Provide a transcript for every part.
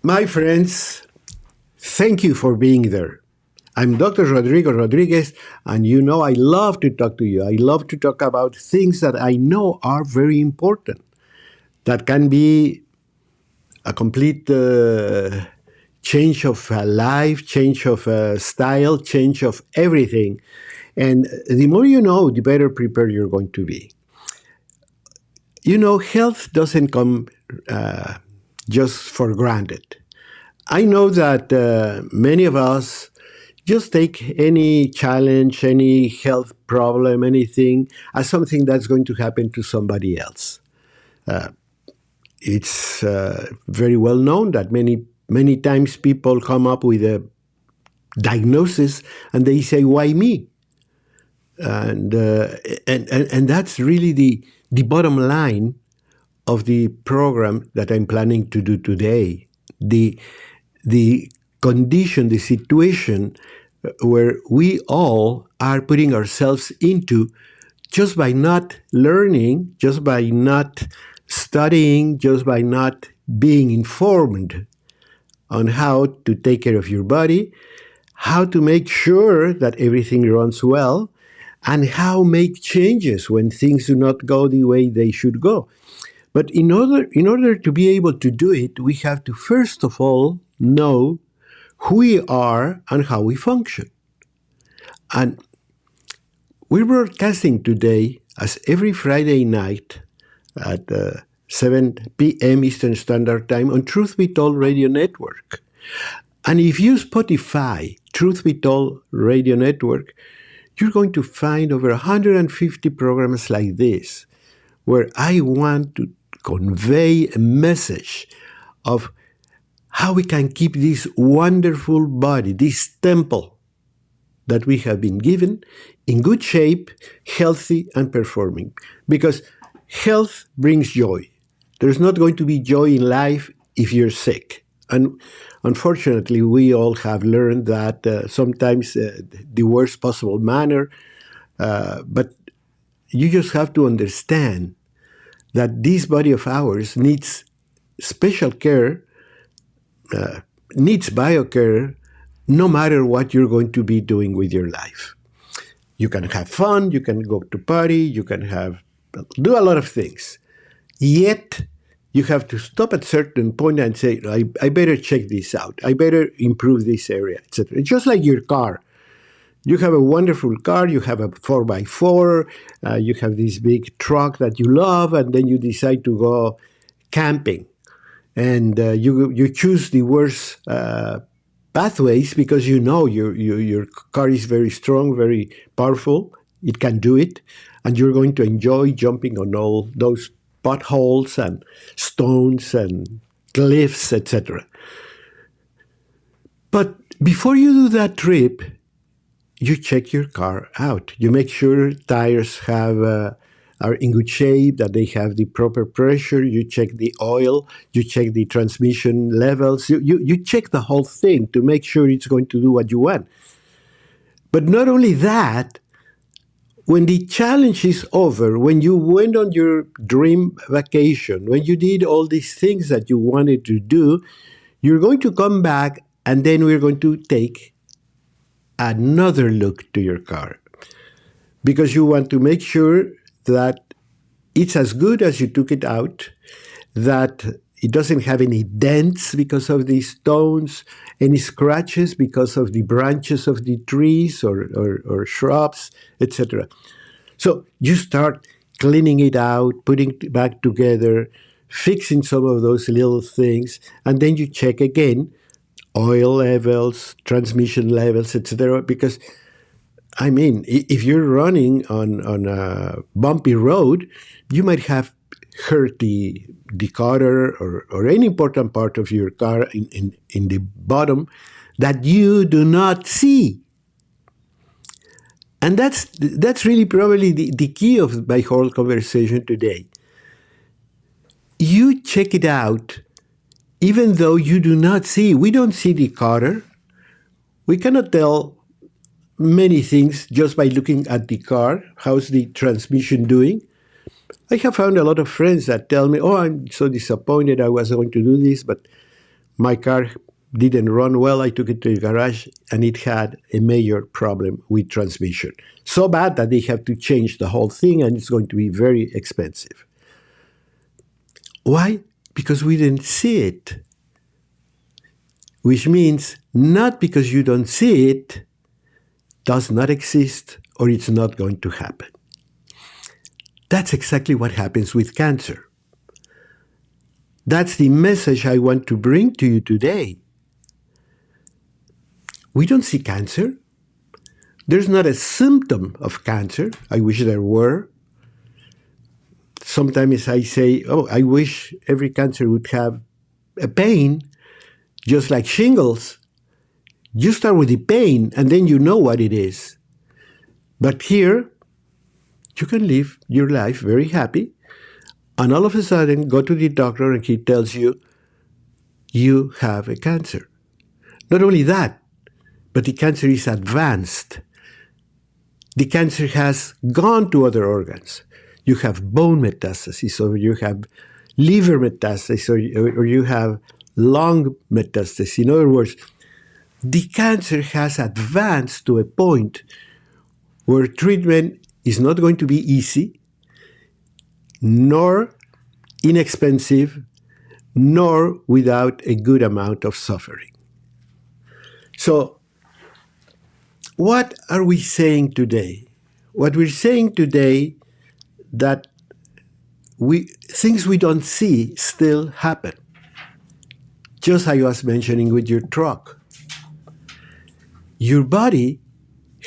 My friends, thank you for being there. I'm Dr. Rodrigo Rodriguez, and you know I love to talk to you. I love to talk about things that I know are very important, that can be a complete change of life, change of style, change of everything. And the more you know, the better prepared you're going to be. You know, health doesn't come just for granted. I know that many of us just take any challenge, any health problem, anything as something that's going to happen to somebody else. It's very well known that many times people come up with a diagnosis and they say, "Why me?" And that's really the bottom line of the program that I'm planning to do today. The condition, the situation where we all are putting ourselves into just by not learning, just by not studying, just by not being informed on how to take care of your body, how to make sure that everything runs well, and how make changes when things do not go the way they should go. But in order to be able to do it, we have to first of all know who we are and how we function. And we're broadcasting today as every Friday night at 7 p.m. Eastern Standard Time on Truth Be Told Radio Network. And if you Spotify Truth Be Told Radio Network, you're going to find over 150 programs like this, where I want to convey a message of how we can keep this wonderful body, this temple that we have been given, in good shape, healthy, and performing. Because health brings joy. There's not going to be joy in life if you're sick. And unfortunately, we all have learned that sometimes the worst possible manner. But you just have to understand that this body of ours needs special care, needs BioCare, no matter what you're going to be doing with your life. You can have fun, you can go to party, you can do a lot of things. Yet, you have to stop at a certain point and say, I better check this out. I better improve this area, etc. It's just like your car. You have a wonderful car, you have a 4x4, you have this big truck that you love, and then you decide to go camping. And you choose the worst pathways because you know your car is very strong, very powerful, it can do it, and you're going to enjoy jumping on all those potholes and stones and cliffs, etc. But before you do that trip, you check your car out. You make sure tires are in good shape, that they have the proper pressure. You check the oil. You check the transmission levels. You check the whole thing to make sure it's going to do what you want. But not only that, when the challenge is over, when you went on your dream vacation, when you did all these things that you wanted to do, you're going to come back, and then we're going to take another look to your car, because you want to make sure that it's as good as you took it out, that it doesn't have any dents because of the stones, any scratches because of the branches of the trees or shrubs, etc. So you start cleaning it out, putting it back together, fixing some of those little things, and then you check again oil levels, transmission levels, etc. Because, I mean, if you're running on a bumpy road, you might have hurt the decoder or any important part of your car in the bottom that you do not see. And that's really probably the key of my whole conversation today. You check it out. Even though you do not see, we don't see the car. We cannot tell many things just by looking at the car. How's the transmission doing? I have found a lot of friends that tell me, oh, I'm so disappointed I was going to do this, but My car didn't run well. I took it to the garage, and it had a major problem with transmission. So bad that they have to change the whole thing, and it's going to be very expensive. Why? Because we didn't see it. Which means not because you don't see it, does not exist, or it's not going to happen. That's exactly what happens with cancer. That's the message I want to bring to you today. We don't see cancer. There's not a symptom of cancer. I wish there were. Sometimes I say, oh, I wish every cancer would have a pain, just like shingles. You start with the pain, and then you know what it is. But here, you can live your life very happy, and all of a sudden go to the doctor and he tells you, you have a cancer. Not only that, but the cancer is advanced. The cancer has gone to other organs. You have bone metastasis, or you have liver metastasis, or you have lung metastasis. In other words, the cancer has advanced to a point where treatment is not going to be easy, nor inexpensive, nor without a good amount of suffering. So, what are we saying today? What we're saying today that things we don't see still happen. Just as I was mentioning with your truck. Your body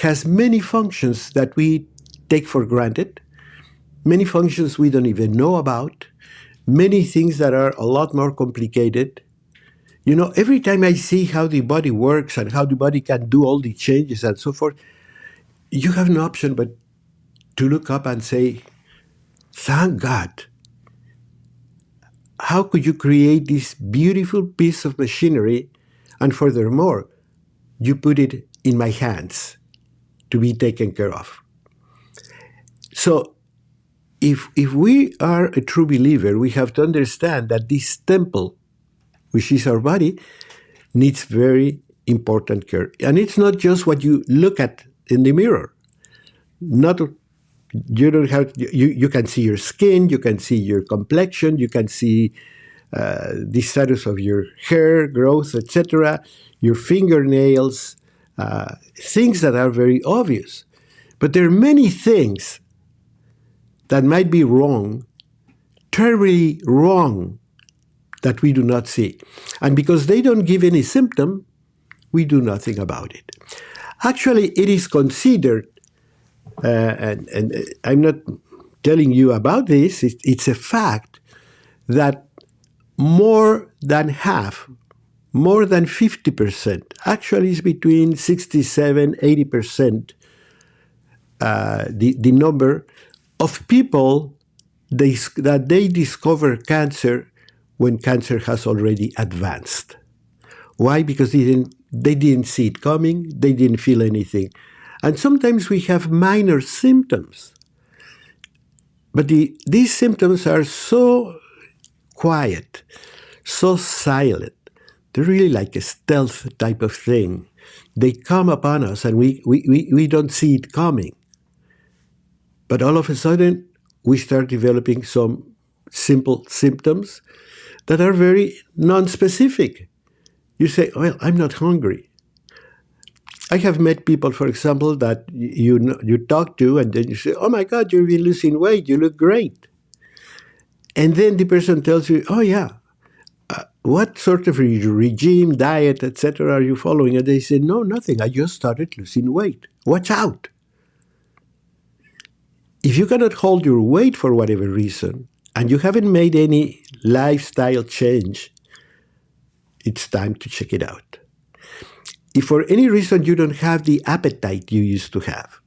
has many functions that we take for granted, many functions we don't even know about, many things that are a lot more complicated. You know, every time I see how the body works and how the body can do all the changes and so forth, you have no option but to look up and say, thank God. How could you create this beautiful piece of machinery, and furthermore, you put it in my hands to be taken care of? So if we are a true believer, we have to understand that this temple, which is our body, needs very important care. And it's not just what you look at in the mirror. You can see your skin, you can see your complexion, you can see the status of your hair, growth, etc., your fingernails, things that are very obvious. But there are many things that might be wrong, terribly wrong, that we do not see. And because they don't give any symptom, we do nothing about it. Actually, it is considered, and I'm not telling you about this, it's a fact, that more than half, more than 50%, actually it's between 67, 80%, the number of people that they discover cancer when cancer has already advanced. Why? Because they didn't see it coming, they didn't feel anything. And sometimes we have minor symptoms. But these symptoms are so quiet, so silent. They're really like a stealth type of thing. They come upon us and we don't see it coming. But all of a sudden, we start developing some simple symptoms that are very non-specific. You say, well, I'm not hungry. I have met people, for example, that you talk to and then you say, oh my God, you're really losing weight, you look great. And then the person tells you, oh yeah, what sort of regime, diet, etc. are you following? And they say, no, nothing, I just started losing weight. Watch out. If you cannot hold your weight for whatever reason, and you haven't made any lifestyle change, it's time to check it out. If for any reason you don't have the appetite you used to have,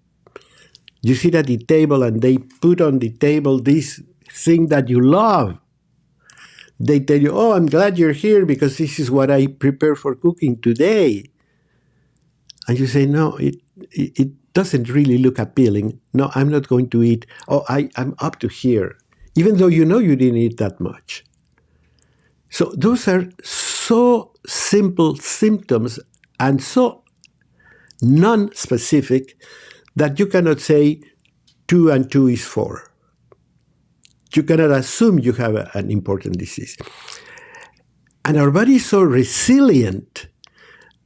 you sit at the table and they put on the table this thing that you love. They tell you, oh, I'm glad you're here because this is what I prepared for cooking today. And you say, no, it doesn't really look appealing. No, I'm not going to eat. Oh, I'm up to here, even though you know you didn't eat that much. So those are so simple symptoms and so non-specific that you cannot say 2 and 2 is 4. You cannot assume you have an important disease. And our body is so resilient,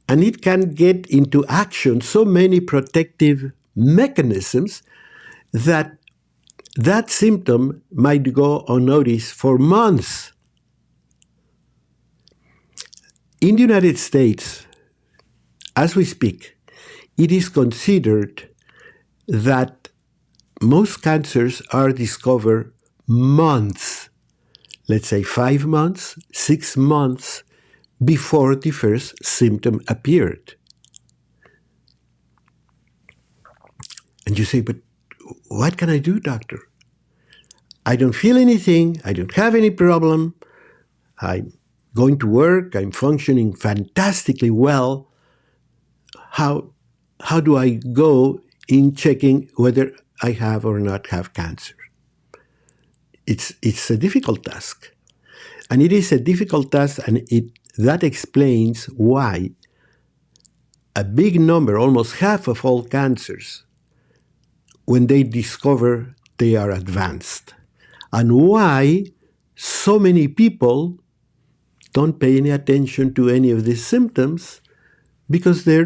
and it can get into action so many protective mechanisms that that symptom might go unnoticed for months. In the United States, as we speak, it is considered that most cancers are discovered months, let's say 5 months, 6 months before the first symptom appeared. And you say, but what can I do, doctor? I don't feel anything. I don't have any problem. I'm going to work. I'm functioning fantastically well. How do I go in checking whether I have or not have cancer? It's a difficult task. And it is a difficult task, and that explains why a big number, almost half of all cancers, when they discover they are advanced, and why so many people don't pay any attention to any of these symptoms, because they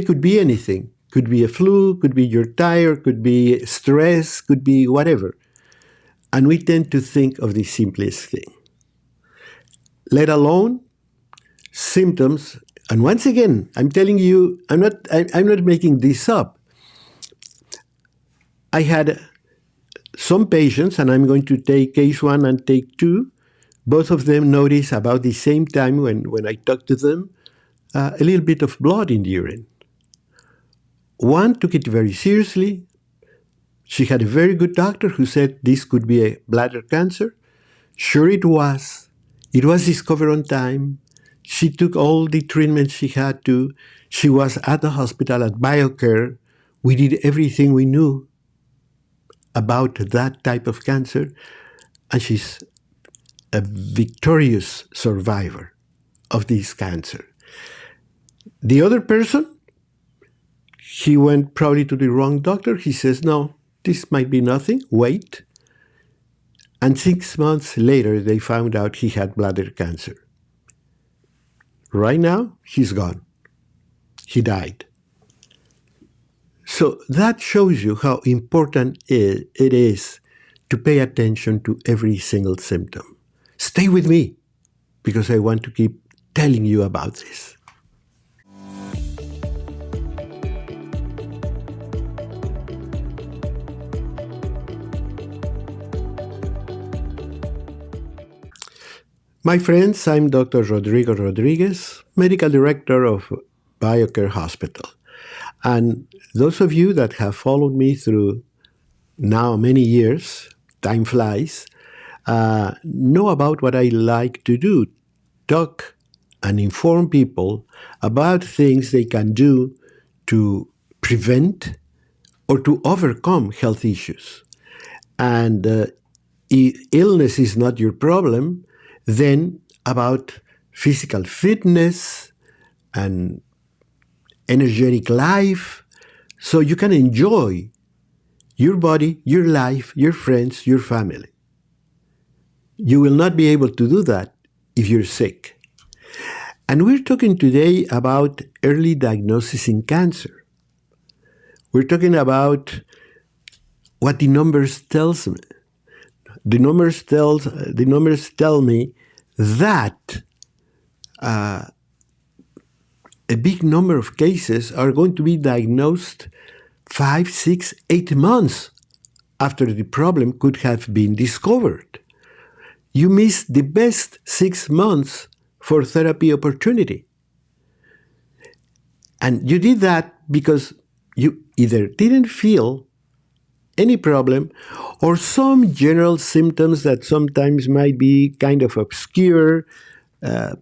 could be anything. Could be a flu, could be you're tired, could be stress, could be whatever. And we tend to think of the simplest thing. Let alone symptoms. And once again, I'm telling you, I'm not making this up. I had some patients, and I'm going to take case 1 and take 2. Both of them noticed about the same time when I talked to them, a little bit of blood in the urine. One took it very seriously. She had a very good doctor who said this could be a bladder cancer. Sure it was. It was discovered on time. She took all the treatments she had to. She was at the hospital at BioCare. We did everything we knew about that type of cancer, and she's a victorious survivor of this cancer. The other person, he went probably to the wrong doctor. He says, no, this might be nothing, wait. And 6 months later, they found out he had bladder cancer. Right now, he's gone. He died. So that shows you how important it is to pay attention to every single symptom. Stay with me, because I want to keep telling you about this. My friends, I'm Dr. Rodrigo Rodriguez, Medical Director of BioCare Hospital. And those of you that have followed me through now many years, time flies, know about what I like to do, talk and inform people about things they can do to prevent or to overcome health issues. And if illness is not your problem, then about physical fitness and energetic life, so you can enjoy your body, your life, your friends, your family. You will not be able to do that if you're sick. And we're talking today about early diagnosis in cancer. We're talking about what the numbers tells me. The numbers tell me that a big number of cases are going to be diagnosed 5, 6, 8 months after the problem could have been discovered. You missed the best 6 months for therapy opportunity. And you did that because you either didn't feel any problem or some general symptoms that sometimes might be kind of obscure. You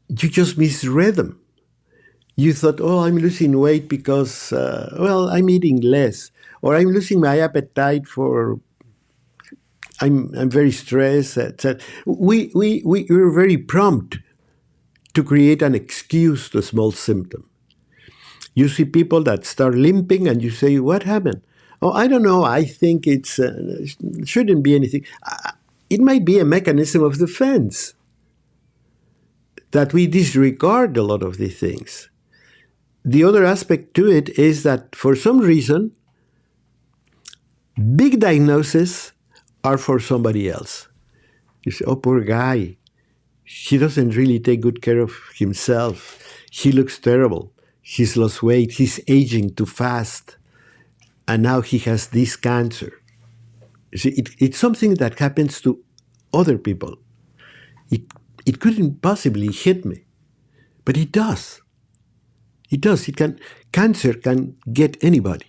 just misread them. You thought, oh, I'm losing weight because, I'm eating less. Or I'm losing my appetite for, I'm very stressed, etc. We were very prompt to create an excuse to a small symptom. You see people that start limping and you say, what happened? Oh, I don't know. I think it shouldn't be anything. It might be a mechanism of defense that we disregard a lot of these things. The other aspect to it is that for some reason, big diagnoses are for somebody else. You say, oh, poor guy. He doesn't really take good care of himself. He looks terrible. He's lost weight. He's aging too fast. And now he has this cancer. You see, it's something that happens to other people. It couldn't possibly hit me, but it does. It does. Cancer can get anybody.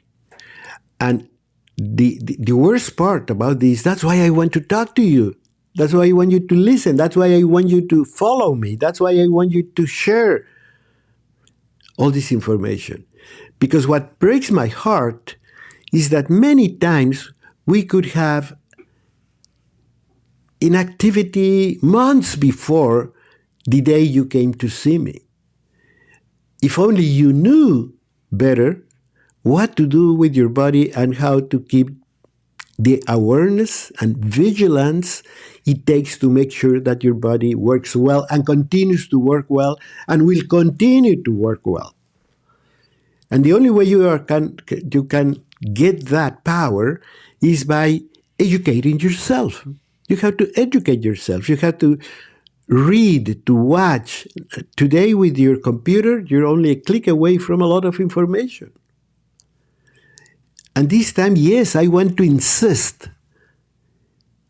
And the worst part about this, that's why I want to talk to you. That's why I want you to listen. That's why I want you to follow me. That's why I want you to share all this information. Because what breaks my heart is that many times we could have inactivity months before the day you came to see me. If only you knew better what to do with your body and how to keep the awareness and vigilance it takes to make sure that your body works well and continues to work well and will continue to work well. And the only way you can get that power is by educating yourself. You have to educate yourself. You have to read, to watch. Today with your computer, you're only a click away from a lot of information. And this time, yes, I want to insist.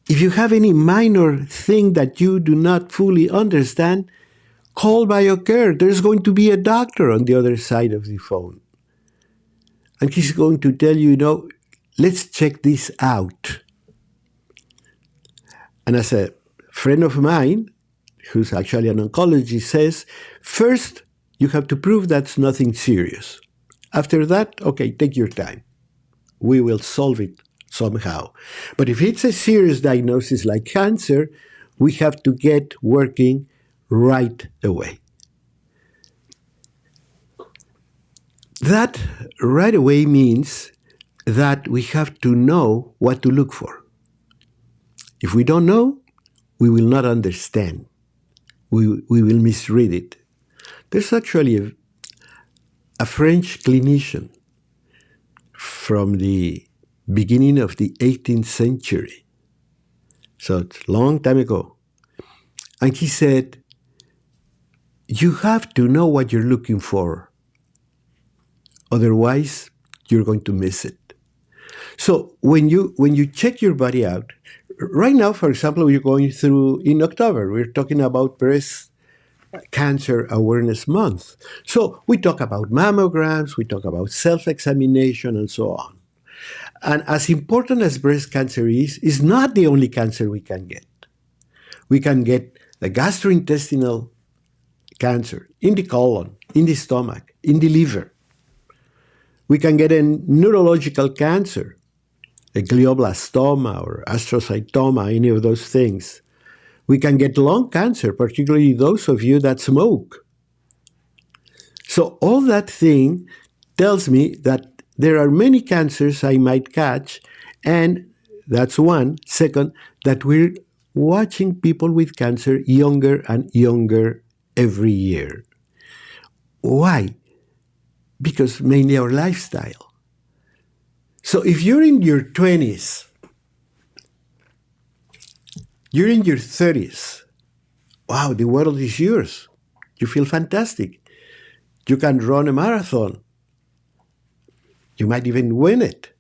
If you have any minor thing that you do not fully understand, call BioCare. There's going to be a doctor on the other side of the phone. And he's going to tell you, let's check this out. And as a friend of mine, who's actually an oncologist, says, first, you have to prove that's nothing serious. After that, okay, take your time. We will solve it somehow. But if it's a serious diagnosis like cancer, we have to get working right away. That right away means that we have to know what to look for. If we don't know, we will not understand. We will misread it. There's actually a French clinician from the beginning of the 18th century. So it's a long time ago. And he said, you have to know what you're looking for. Otherwise, you're going to miss it. So when you check your body out, right now, for example, we're going through, in October, we're talking about Breast Cancer Awareness Month. So we talk about mammograms, we talk about self-examination, and so on. And as important as breast cancer is not the only cancer we can get. We can get the gastrointestinal cancer in the colon, in the stomach, in the liver. We can get a neurological cancer, a glioblastoma or astrocytoma, any of those things. We can get lung cancer, particularly those of you that smoke. So all that thing tells me that there are many cancers I might catch, and that's one. Second, that we're watching people with cancer younger and younger every year. Why? Because mainly our lifestyle. So if you're in your 20s, you're in your 30s, wow, the world is yours. You feel fantastic. You can run a marathon. You might even win it.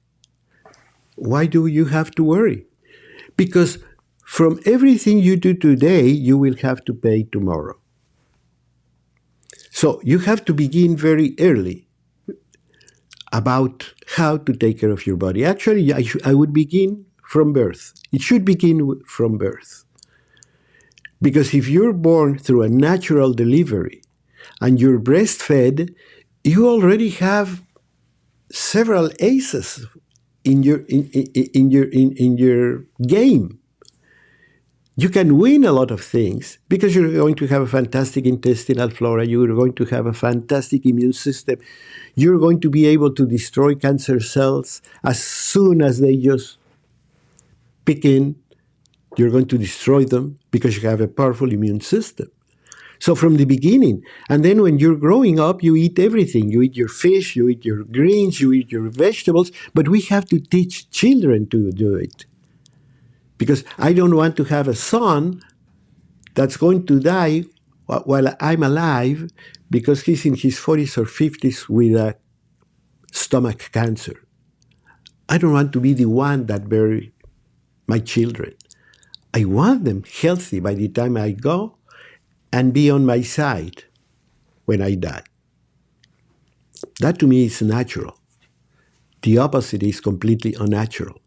Why do you have to worry? Because from everything you do today, you will have to pay tomorrow. So you have to begin very early about how to take care of your body. Actually, I would begin from birth. It should begin from birth. Because if you're born through a natural delivery and you're breastfed, you already have several aces in your game. You can win a lot of things because you're going to have a fantastic intestinal flora. You're going to have a fantastic immune system. You're going to be able to destroy cancer cells as soon as they just pick in. You're going to destroy them because you have a powerful immune system. So from the beginning, and then when you're growing up, you eat everything. You eat your fish, you eat your greens, you eat your vegetables, but we have to teach children to do it. Because I don't want to have a son that's going to die while I'm alive because he's in his 40s or 50s with a stomach cancer. I don't want to be the one that bury my children. I want them healthy by the time I go and be on my side when I die. That to me is natural. The opposite is completely unnatural.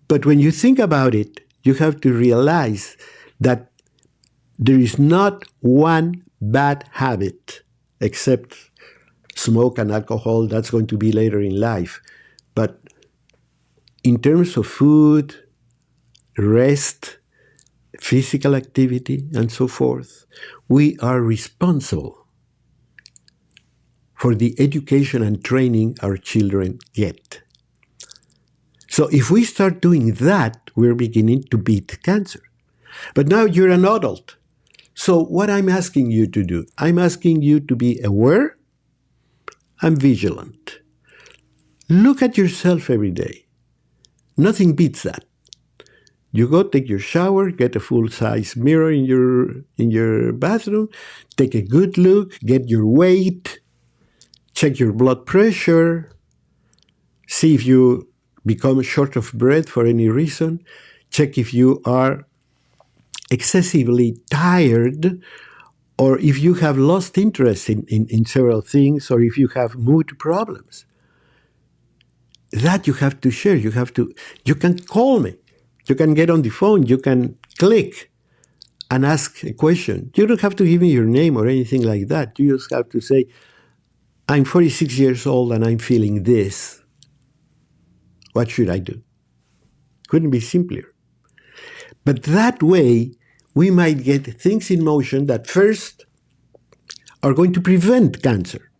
But when you think about it, you have to realize that there is not one bad habit except smoke and alcohol. That's going to be later in life. But in terms of food, rest, physical activity, and so forth, we are responsible for the education and training our children get. So if we start doing that, we're beginning to beat cancer. But now you're an adult. So what I'm asking you to do, I'm asking you to be aware and vigilant. Look at yourself every day. Nothing beats that. You go take your shower, get a full-size mirror in your bathroom, take a good look, get your weight, check your blood pressure, see if you become short of breath for any reason, check if you are excessively tired, or if you have lost interest in several things, or if you have mood problems. That you have to share. You can call me. You can get on the phone. You can click and ask a question. You don't have to give me your name or anything like that. You just have to say, I'm 46 years old and I'm feeling this. What should I do? Couldn't be simpler. But that way, we might get things in motion that first are going to prevent cancer.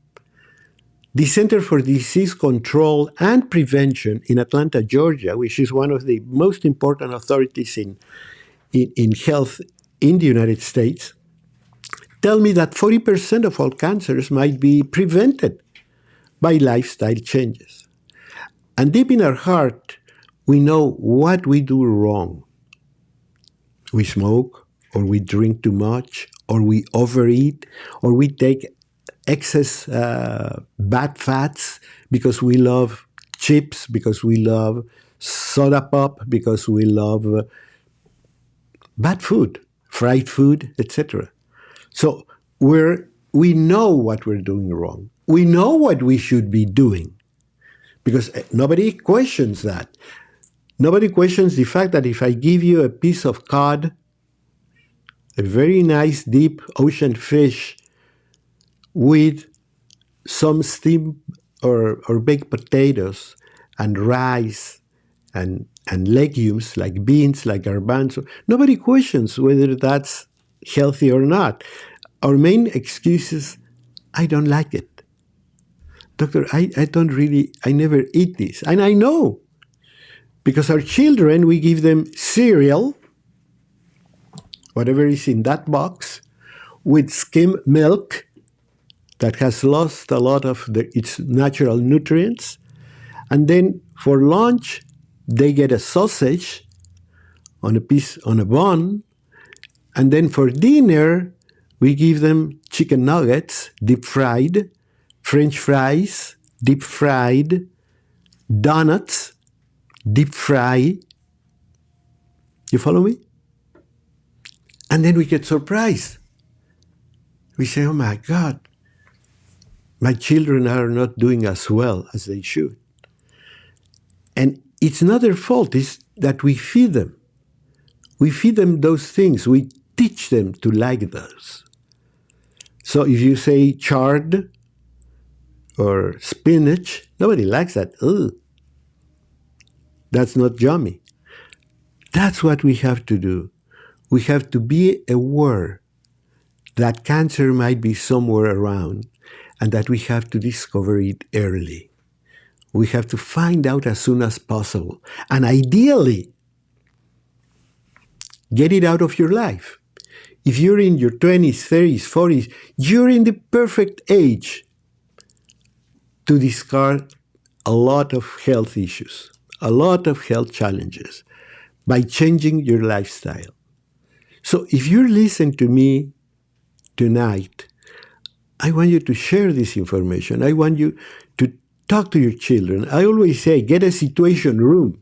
The Center for Disease Control and Prevention in Atlanta, Georgia, which is one of the most important authorities in health in the United States, tell me that 40% of all cancers might be prevented by lifestyle changes. And deep in our heart, we know what we do wrong. We smoke, or we drink too much, or we overeat, or we take excess bad fats because we love chips, because we love soda pop, because we love bad food, fried food, etc. So we know what we're doing wrong. We know what we should be doing because nobody questions that. Nobody questions the fact that if I give you a piece of cod, a very nice deep ocean fish, with some steamed or baked potatoes and rice and legumes like beans, like garbanzo, nobody questions whether that's healthy or not. Our main excuse is, I don't like it. Doctor, I never eat this. And I know, because our children, we give them cereal, whatever is in that box, with skim milk, that has lost a lot of its natural nutrients. And then for lunch, they get a sausage on a bun. And then for dinner, we give them chicken nuggets, deep fried, French fries, deep fried, donuts, deep fry. You follow me? And then we get surprised. We say, oh my God, my children are not doing as well as they should. And it's not their fault, it's that we feed them. We feed them those things. We teach them to like those. So if you say chard or spinach, nobody likes that. Ugh. That's not yummy. That's what we have to do. We have to be aware that cancer might be somewhere around and that we have to discover it early. We have to find out as soon as possible. And ideally, get it out of your life. If you're in your 20s, 30s, 40s, you're in the perfect age to discard a lot of health issues, a lot of health challenges by changing your lifestyle. So if you listen to me tonight, I want you to share this information. I want you to talk to your children. I always say, get a situation room.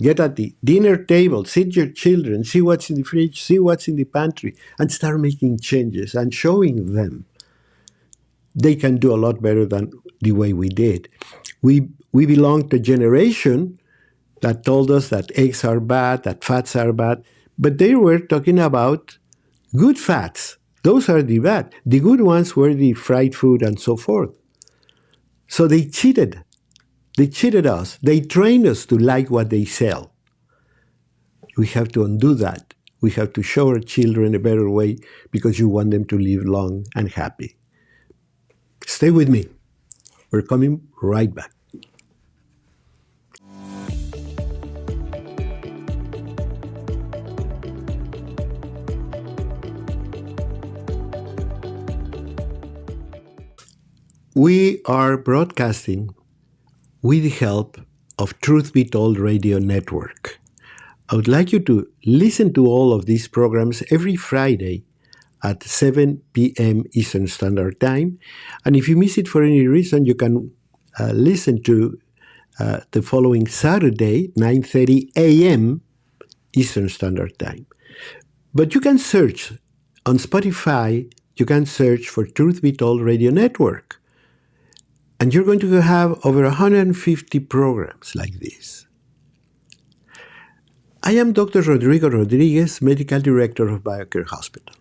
Get at the dinner table, sit your children, see what's in the fridge, see what's in the pantry, and start making changes and showing them they can do a lot better than the way we did. We belong to a generation that told us that eggs are bad, that fats are bad, but they were talking about good fats. Those are the bad. The good ones were the fried food and so forth. So they cheated. They cheated us. They trained us to like what they sell. We have to undo that. We have to show our children a better way because you want them to live long and happy. Stay with me. We're coming right back. We are broadcasting with the help of Truth Be Told Radio Network. I would like you to listen to all of these programs every Friday at 7 p.m. Eastern Standard Time. And if you miss it for any reason, you can listen to the following Saturday, 9:30 a.m. Eastern Standard Time. But you can search on Spotify, you can search for Truth Be Told Radio Network. And you're going to have over 150 programs like this. I am Dr. Rodrigo Rodriguez, Medical Director of BioCare Hospital.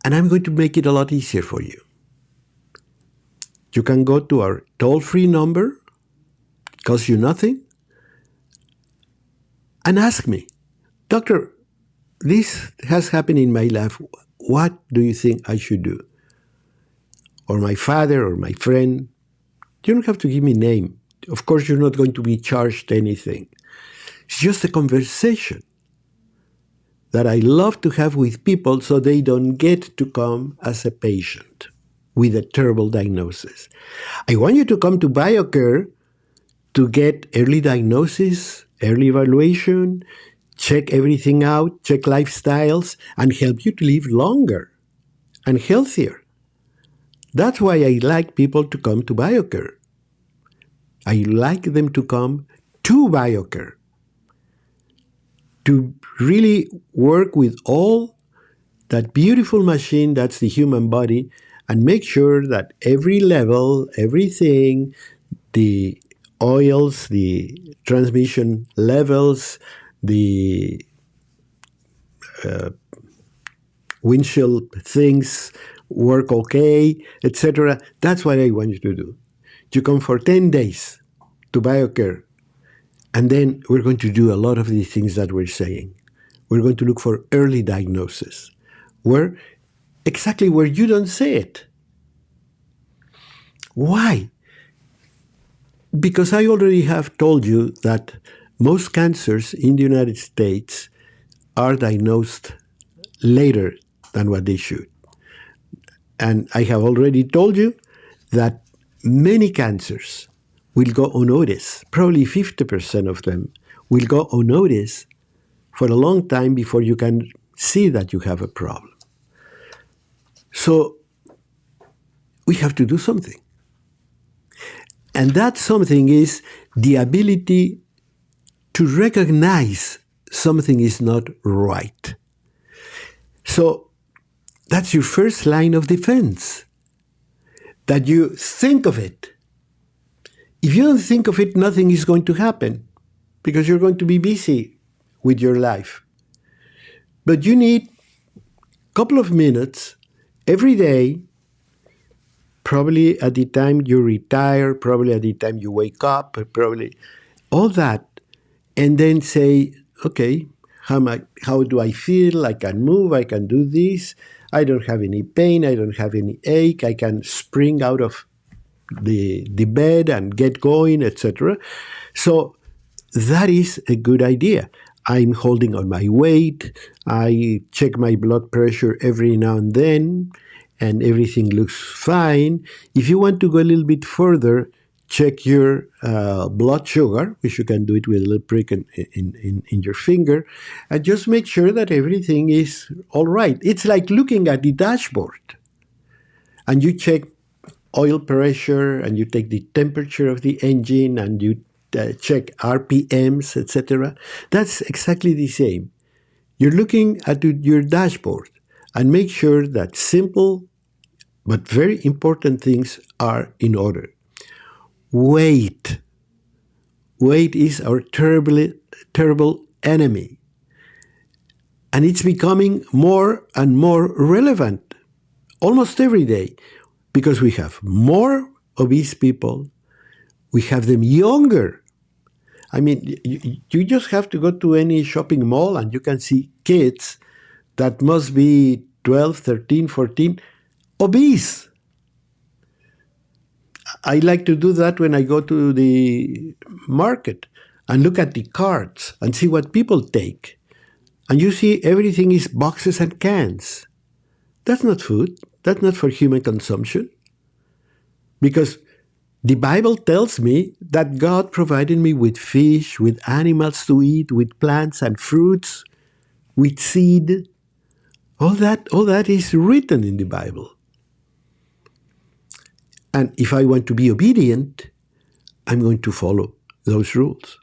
And I'm going to make it a lot easier for you. You can go to our toll-free number, it costs you nothing, and ask me, Doctor, this has happened in my life. What do you think I should do? Or my father or my friend. You don't have to give me a name. Of course, you're not going to be charged anything. It's just a conversation that I love to have with people so they don't get to come as a patient with a terrible diagnosis. I want you to come to BioCare to get early diagnosis, early evaluation, check everything out, check lifestyles, and help you to live longer and healthier. That's why I like people to come to BioCare. I like them to come to BioCare to really work with all that beautiful machine that's the human body and make sure that every level, everything, the oils, the transmission levels, the windshield things work okay, etc. That's what I want you to do. You come for 10 days to BioCare, and then we're going to do a lot of these things that we're saying. We're going to look for early diagnosis, exactly where you don't say it. Why? Because I already have told you that most cancers in the United States are diagnosed later than what they should. And I have already told you that many cancers will go unnoticed. Probably 50% of them will go unnoticed for a long time before you can see that you have a problem. So we have to do something. And that something is the ability to recognize something is not right. So that's your first line of defense, that you think of it. If you don't think of it, nothing is going to happen because you're going to be busy with your life. But you need a couple of minutes every day, probably at the time you retire, probably at the time you wake up, probably all that. and then say, okay, how do I feel? I can move, I can do this. I don't have any pain, I don't have any ache, I can spring out of the bed and get going, etc. So that is a good idea. I'm holding on my weight. I check my blood pressure every now and then, and everything looks fine. If you want to go a little bit further, check your blood sugar, which you can do it with a little prick in your finger, and just make sure that everything is all right. It's like looking at the dashboard, and you check oil pressure, and you take the temperature of the engine, and you check RPMs, etc. That's exactly the same. You're looking at your dashboard and make sure that simple but very important things are in order. Weight. Weight is our terrible enemy. And it's becoming more and more relevant almost every day because we have more obese people. We have them younger. I mean, you just have to go to any shopping mall and you can see kids that must be 12, 13, 14, obese. I like to do that when I go to the market and look at the carts and see what people take. And you see everything is boxes and cans. That's not food. That's not for human consumption. Because the Bible tells me that God provided me with fish, with animals to eat, with plants and fruits, with seed. All that is written in the Bible. And if I want to be obedient, I'm going to follow those rules.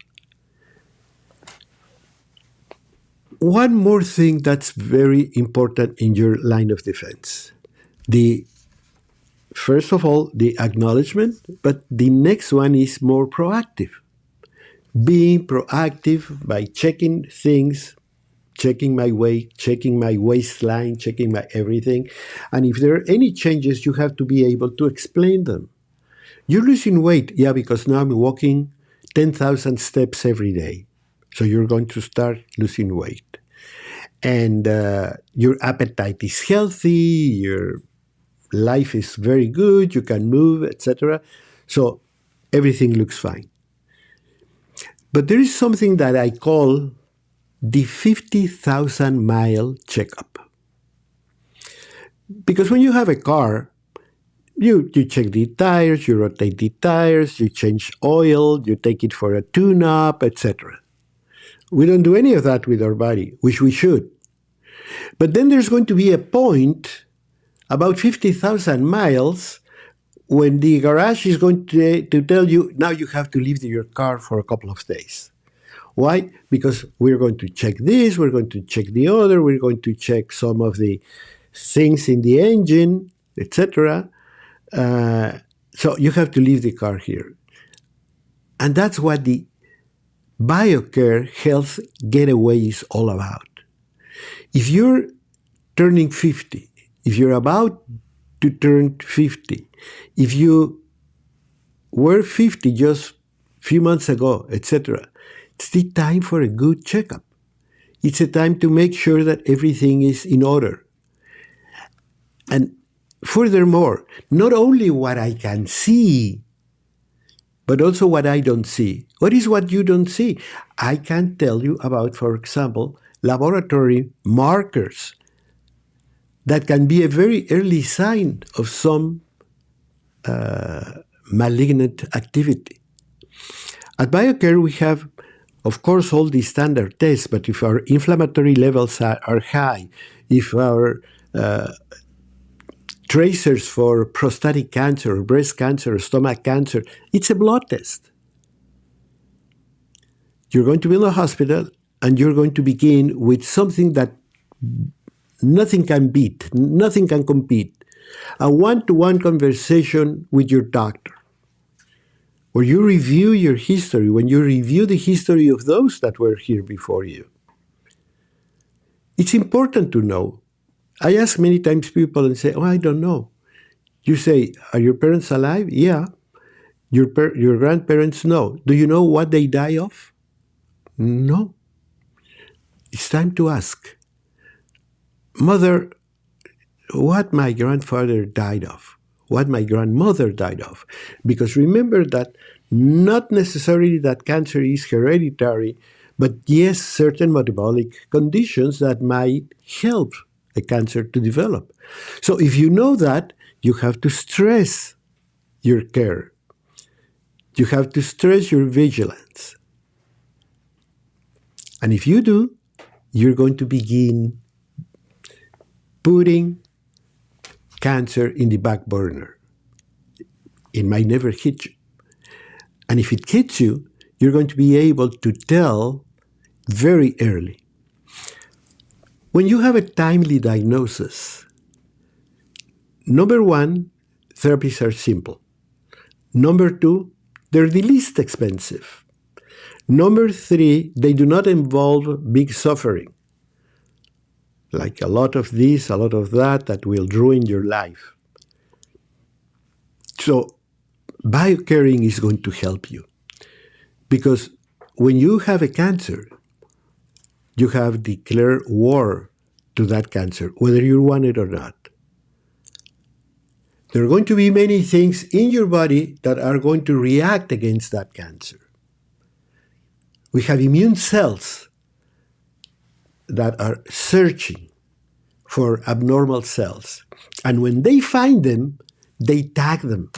One more thing that's very important in your line of defense. First of all, the acknowledgement, but the next one is more proactive. Being proactive by checking things, checking my weight, checking my waistline, checking my everything. And if there are any changes, you have to be able to explain them. You're losing weight, yeah, because now I'm walking 10,000 steps every day. So you're going to start losing weight. And your appetite is healthy, your life is very good, you can move, etc. So everything looks fine. But there is something that I call the 50,000-mile checkup. Because when you have a car, you check the tires, you rotate the tires, you change oil, you take it for a tune-up, etc. We don't do any of that with our body, which we should. But then there's going to be a point about 50,000 miles when the garage is going to tell you, now you have to leave your car for a couple of days. Why? Because we're going to check this, we're going to check the other, we're going to check some of the things in the engine, etc. So you have to leave the car here. And that's what the BioCare Health Getaway is all about. If you're turning 50, if you're about to turn 50, if you were 50 just a few months ago, etc., it's the time for a good checkup. It's a time to make sure that everything is in order. And furthermore, not only what I can see, but also what I don't see. What is what you don't see? I can tell you about, for example, laboratory markers that can be a very early sign of some malignant activity. At BioCare, we have, of course, all the standard tests, but if our inflammatory levels are high, if our tracers for prostatic cancer, or breast cancer, or stomach cancer, it's a blood test. You're going to be in the hospital, and you're going to begin with something that nothing can beat, nothing can compete. A one-to-one conversation with your doctor, where you review your history, when you review the history of those that were here before you. It's important to know. I ask many times people and say, oh, I don't know. You say, are your parents alive? Yeah. Your grandparents? No. Do you know what they die of? No. It's time to ask, Mother, what my grandfather died of, what my grandmother died of. Because remember that not necessarily that cancer is hereditary, but yes, certain metabolic conditions that might help a cancer to develop. So if you know that, you have to stress your care. You have to stress your vigilance. And if you do, you're going to begin putting cancer in the back burner. It might never hit you. And if it hits you, you're going to be able to tell very early. When you have a timely diagnosis, number one, therapies are simple. Number two, they're the least expensive. Number three, they do not involve big suffering, like a lot of this, a lot of that will ruin your life. So BioCaring is going to help you. Because when you have a cancer, you have declared war to that cancer, whether you want it or not. There are going to be many things in your body that are going to react against that cancer. We have immune cells that are searching for abnormal cells. And when they find them, they tag them.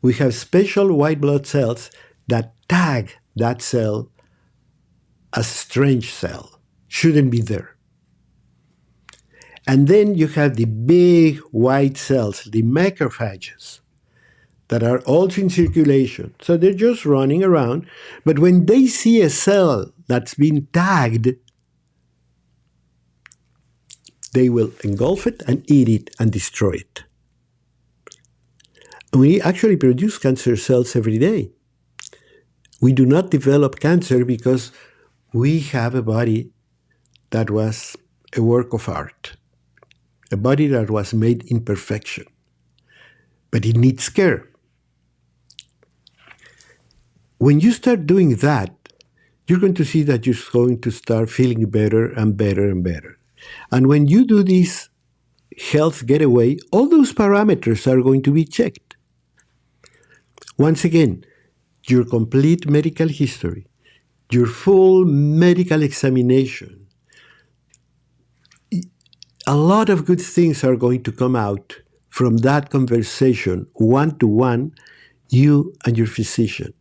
We have special white blood cells that tag that cell as a strange cell, shouldn't be there. And then you have the big white cells, the macrophages, that are also in circulation. So they're just running around. But when they see a cell that's been tagged, they will engulf it and eat it and destroy it. And we actually produce cancer cells every day. We do not develop cancer because we have a body that was a work of art, a body that was made in perfection. But it needs care. When you start doing that, you're going to see that you're going to start feeling better and better and better. And when you do this health getaway, all those parameters are going to be checked. Once again, your complete medical history, your full medical examination, a lot of good things are going to come out from that conversation, one-to-one, you and your physician.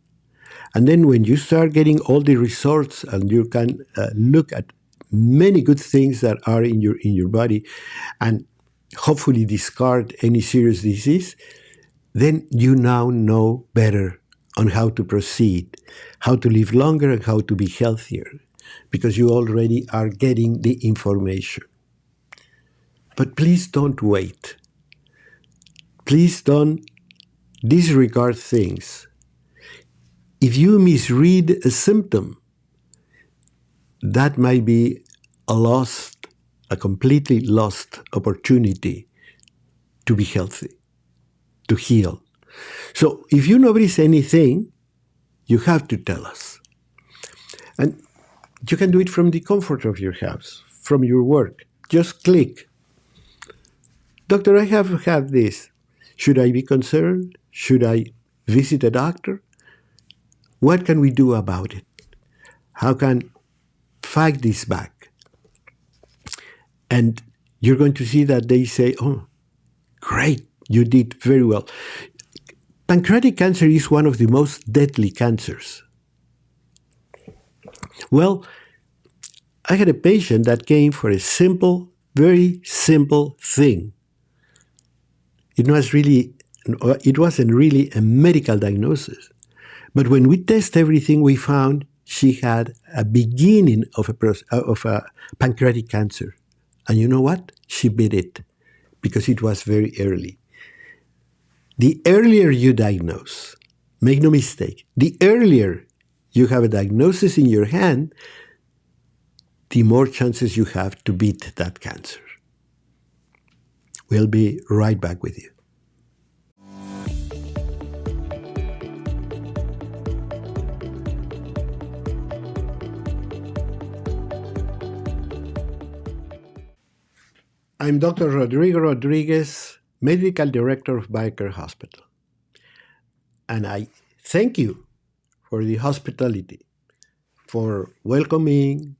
And then when you start getting all the results and you can look at many good things that are in your body and hopefully discard any serious disease, then you now know better on how to proceed, how to live longer and how to be healthier, because you already are getting the information. But please don't wait. Please don't disregard things. If you misread a symptom, that might be a completely lost opportunity to be healthy, to heal. So if you notice anything, you have to tell us. And you can do it from the comfort of your house, from your work. Just click. Doctor, I have had this. Should I be concerned? Should I visit a doctor? What can we do about it? How can fight this back? And you're going to see that they say, oh, great, you did very well. Pancreatic cancer is one of the most deadly cancers. Well, I had a patient that came for a simple, very simple thing. It wasn't really a medical diagnosis. But when we test everything, we found she had a beginning of a pancreatic cancer. And you know what? She beat it because it was very early. The earlier you diagnose, make no mistake, the earlier you have a diagnosis in your hand, the more chances you have to beat that cancer. We'll be right back with you. I'm Dr. Rodrigo Rodriguez, Medical Director of BioCare Hospital. And I thank you for the hospitality, for welcoming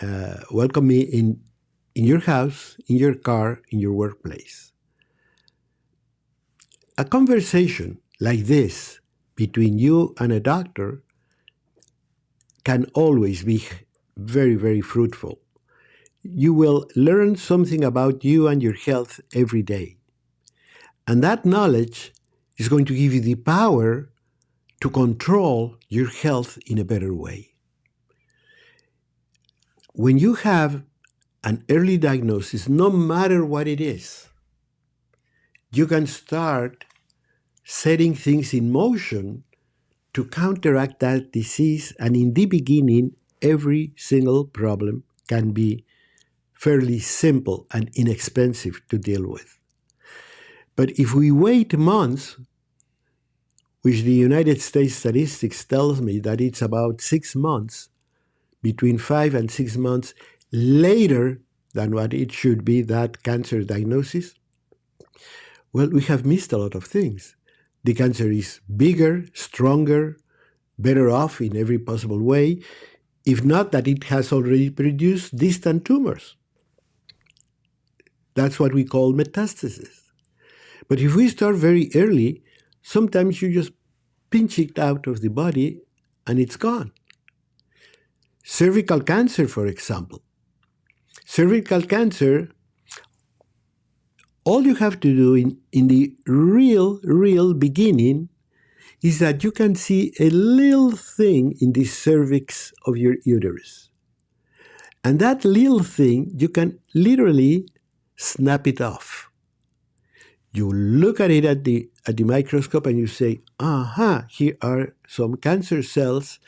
me in your house, in your car, in your workplace. A conversation like this between you and a doctor can always be very, very fruitful. You will learn something about you and your health every day. And that knowledge is going to give you the power to control your health in a better way. When you have an early diagnosis, no matter what it is, you can start setting things in motion to counteract that disease. And in the beginning, every single problem can be fairly simple and inexpensive to deal with. But if we wait months, which the United States statistics tells me that it's about 6 months, between 5 and 6 months later than what it should be, that cancer diagnosis, well, we have missed a lot of things. The cancer is bigger, stronger, better off in every possible way, if not that it has already produced distant tumors. That's what we call metastasis. But if we start very early, sometimes you just pinch it out of the body and it's gone. Cervical cancer, for example. Cervical cancer, all you have to do in the real beginning is that you can see a little thing in the cervix of your uterus. And that little thing, you can literally snap it off. You look at it at the microscope and you say, here are some cancer cells,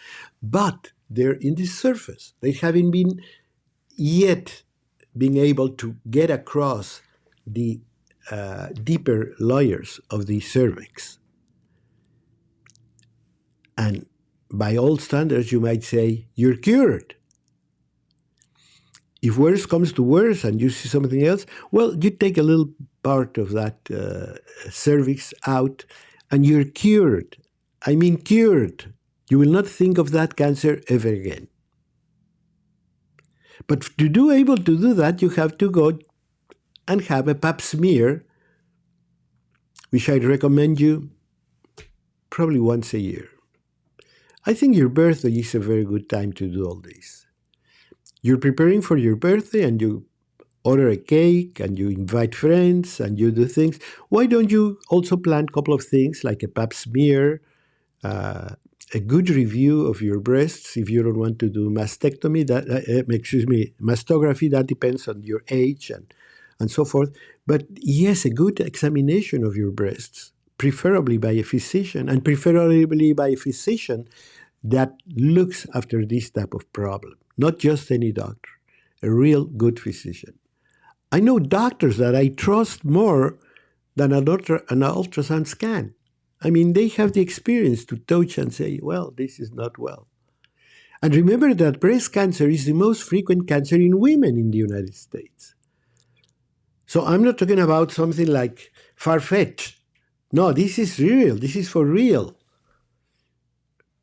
but they're in the surface. They haven't been yet being able to get across the deeper layers of the cervix. And by all standards, you might say, you're cured. If worse comes to worse and you see something else, well, you take a little part of that cervix out and you're cured. I mean cured. You will not think of that cancer ever again. But to be able to do that, you have to go and have a pap smear, which I'd recommend you probably once a year. I think your birthday is a very good time to do all this. You're preparing for your birthday and you order a cake and you invite friends and you do things. Why don't you also plan a couple of things like a pap smear, a good review of your breasts if you don't want to do mastectomy, mastography, that depends on your age and so forth. But yes, a good examination of your breasts, preferably by a physician, and preferably by a physician that looks after this type of problem, not just any doctor, a real good physician. I know doctors that I trust more than an ultrasound scan. I mean, they have the experience to touch and say, well, this is not well. And remember that breast cancer is the most frequent cancer in women in the United States. So I'm not talking about something like far-fetched. No, this is real. This is for real.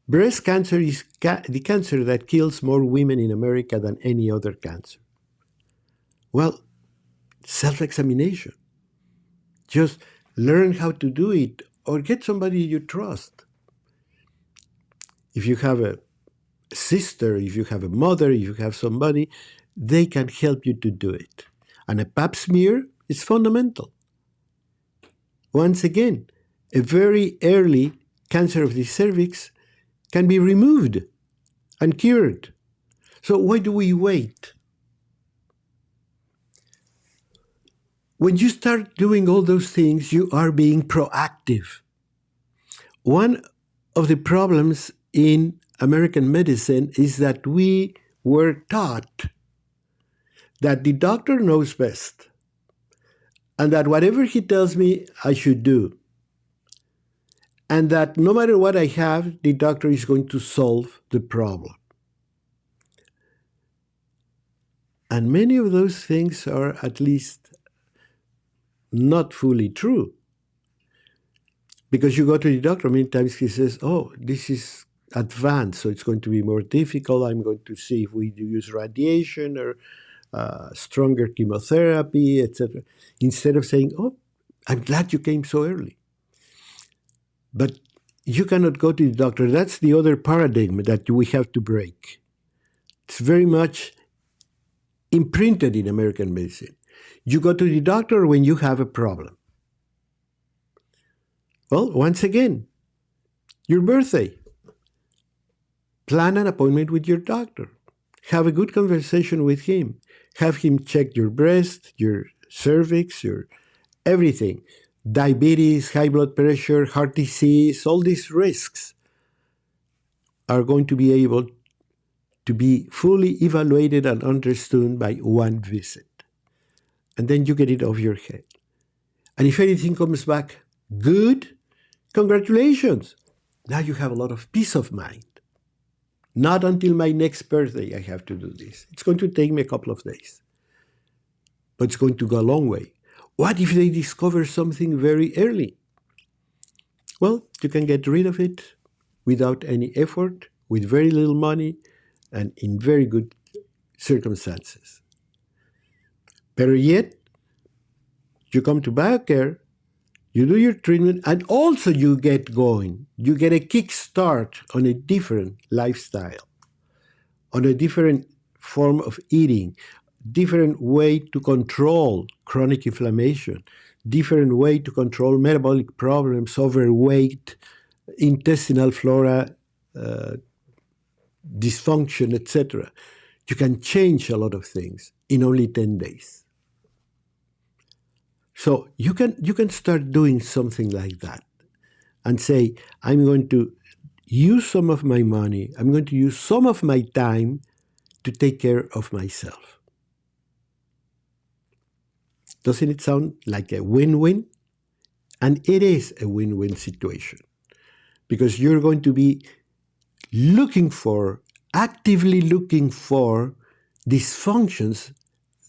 Breast cancer is the cancer that kills more women in America than any other cancer. Well, self-examination. Just learn how to do it or get somebody you trust. If you have a sister, if you have a mother, if you have somebody, they can help you to do it. And a pap smear is fundamental. Once again, a very early cancer of the cervix can be removed and cured. So why do we wait? When you start doing all those things, you are being proactive. One of the problems in American medicine is that we were taught that the doctor knows best and that whatever he tells me, I should do. And that no matter what I have, the doctor is going to solve the problem. And many of those things are at least not fully true. Because you go to the doctor, many times he says, oh, this is advanced, so it's going to be more difficult. I'm going to see if we do use radiation or stronger chemotherapy, etc. Instead of saying, oh, I'm glad you came so early. But you cannot go to the doctor. That's the other paradigm that we have to break. It's very much imprinted in American medicine. You go to the doctor when you have a problem. Well, once again, your birthday. Plan an appointment with your doctor. Have a good conversation with him. Have him check your breast, your cervix, your everything. Diabetes, high blood pressure, heart disease, all these risks are going to be able to be fully evaluated and understood by one visit. And then you get it off your head. And if anything comes back good, congratulations. Now you have a lot of peace of mind. Not until my next birthday I have to do this. It's going to take me a couple of days. But it's going to go a long way. What if they discover something very early? Well, you can get rid of it without any effort, with very little money, and in very good circumstances. Better yet, you come to BioCare, you do your treatment, and also you get going. You get a kickstart on a different lifestyle, on a different form of eating, different way to control chronic inflammation, different way to control metabolic problems, overweight, intestinal flora, dysfunction, etc. You can change a lot of things in only 10 days. So you can start doing something like that and say, I'm going to use some of my money, I'm going to use some of my time to take care of myself. Doesn't it sound like a win-win? And it is a win-win situation because you're going to be actively looking for dysfunctions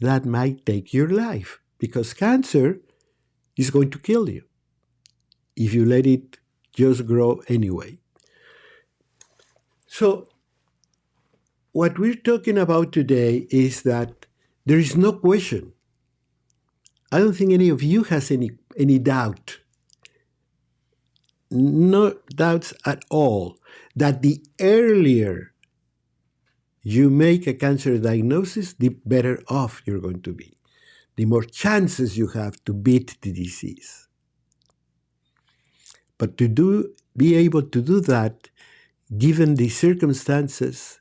that might take your life, because cancer is going to kill you if you let it just grow anyway. So what we're talking about today is that there is no question. I don't think any of you has any doubt, no doubts at all, that the earlier you make a cancer diagnosis, the better off you're going to be. The more chances you have to beat the disease. But be able to do that, given the circumstances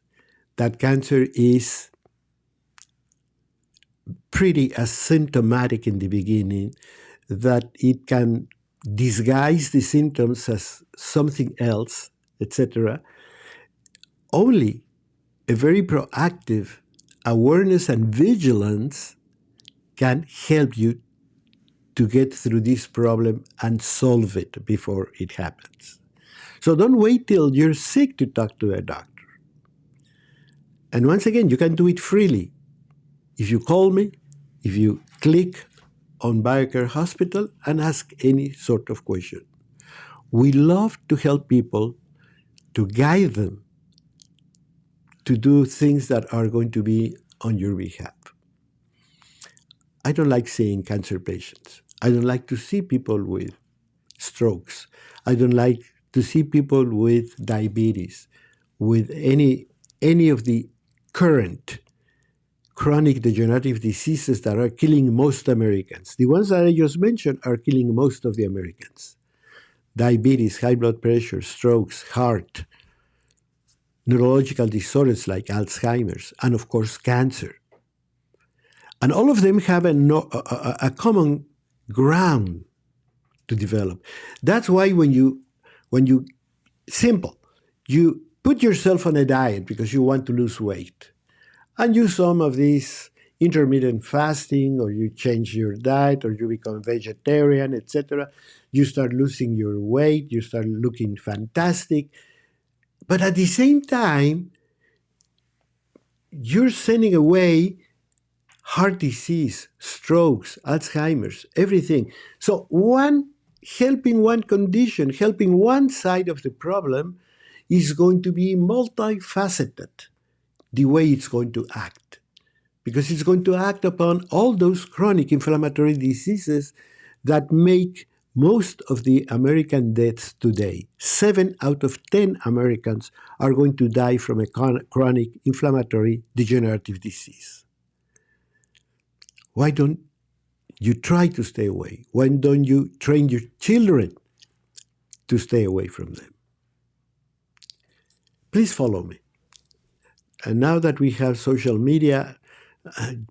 that cancer is pretty asymptomatic in the beginning, that it can disguise the symptoms as something else, etc. Only a very proactive awareness and vigilance can help you to get through this problem and solve it before it happens. So don't wait till you're sick to talk to a doctor. And once again, you can do it freely. If you call me, if you click on BioCare Hospital and ask any sort of question. We love to help people, to guide them to do things that are going to be on your behalf. I don't like seeing cancer patients. I don't like to see people with strokes. I don't like to see people with diabetes, with any of the current chronic degenerative diseases that are killing most Americans. The ones that I just mentioned are killing most of the Americans. Diabetes, high blood pressure, strokes, heart, neurological disorders like Alzheimer's, and of course cancer. And all of them have a common ground to develop. That's why when you put yourself on a diet because you want to lose weight, and use some of these intermittent fasting, or you change your diet, or you become vegetarian, etc. You start losing your weight, you start looking fantastic. But at the same time, you're sending away heart disease, strokes, Alzheimer's, everything. So helping one condition, helping one side of the problem is going to be multifaceted, the way it's going to act. Because it's going to act upon all those chronic inflammatory diseases that make most of the American deaths today. 7 out of 10 Americans are going to die from a chronic inflammatory degenerative disease. Why don't you try to stay away? Why don't you train your children to stay away from them? Please follow me. And now that we have social media,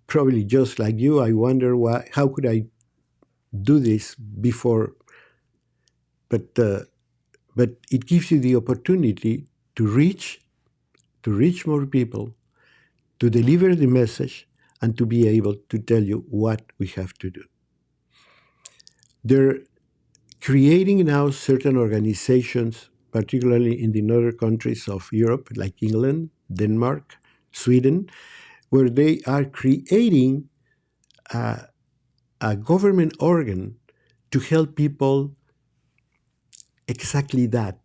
probably just like you, I wonder how could I do this before? But it gives you the opportunity to reach more people, to deliver the message, and to be able to tell you what we have to do. They're creating now certain organizations, particularly in the northern countries of Europe, like England, Denmark, Sweden, where they are creating a government organ to help people exactly that,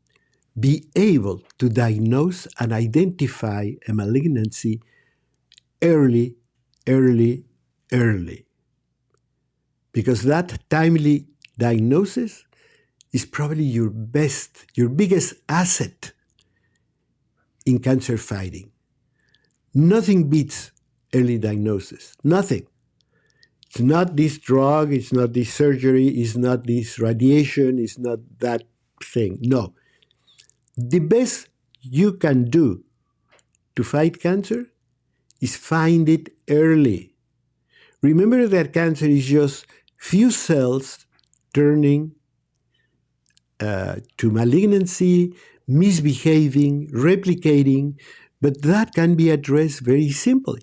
be able to diagnose and identify a malignancy early. Because that timely diagnosis is probably your biggest asset in cancer fighting. Nothing beats early diagnosis. Nothing. It's not this drug, it's not this surgery, it's not this radiation, it's not that thing. No. The best you can do to fight cancer is find it early. Remember that cancer is just few cells turning to malignancy, misbehaving, replicating, but that can be addressed very simply.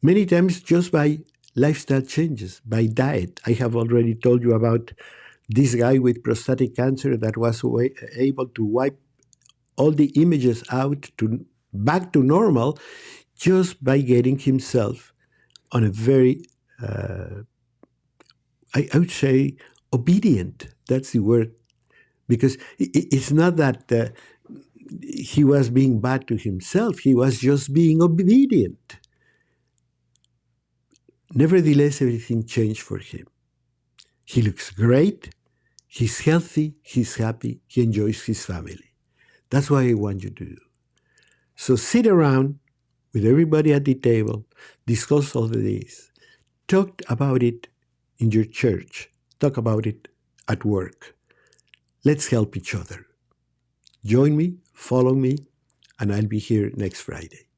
Many times just by lifestyle changes, by diet. I have already told you about this guy with prostatic cancer that was able to wipe all the images out back to normal just by getting himself on a very, I would say, obedient. That's the word. Because it's not that he was being bad to himself. He was just being obedient. Nevertheless, everything changed for him. He looks great. He's healthy. He's happy. He enjoys his family. That's what I want you to do. So sit around with everybody at the table, discuss all of this, talk about it in your church, talk about it at work. Let's help each other. Join me, follow me, and I'll be here next Friday.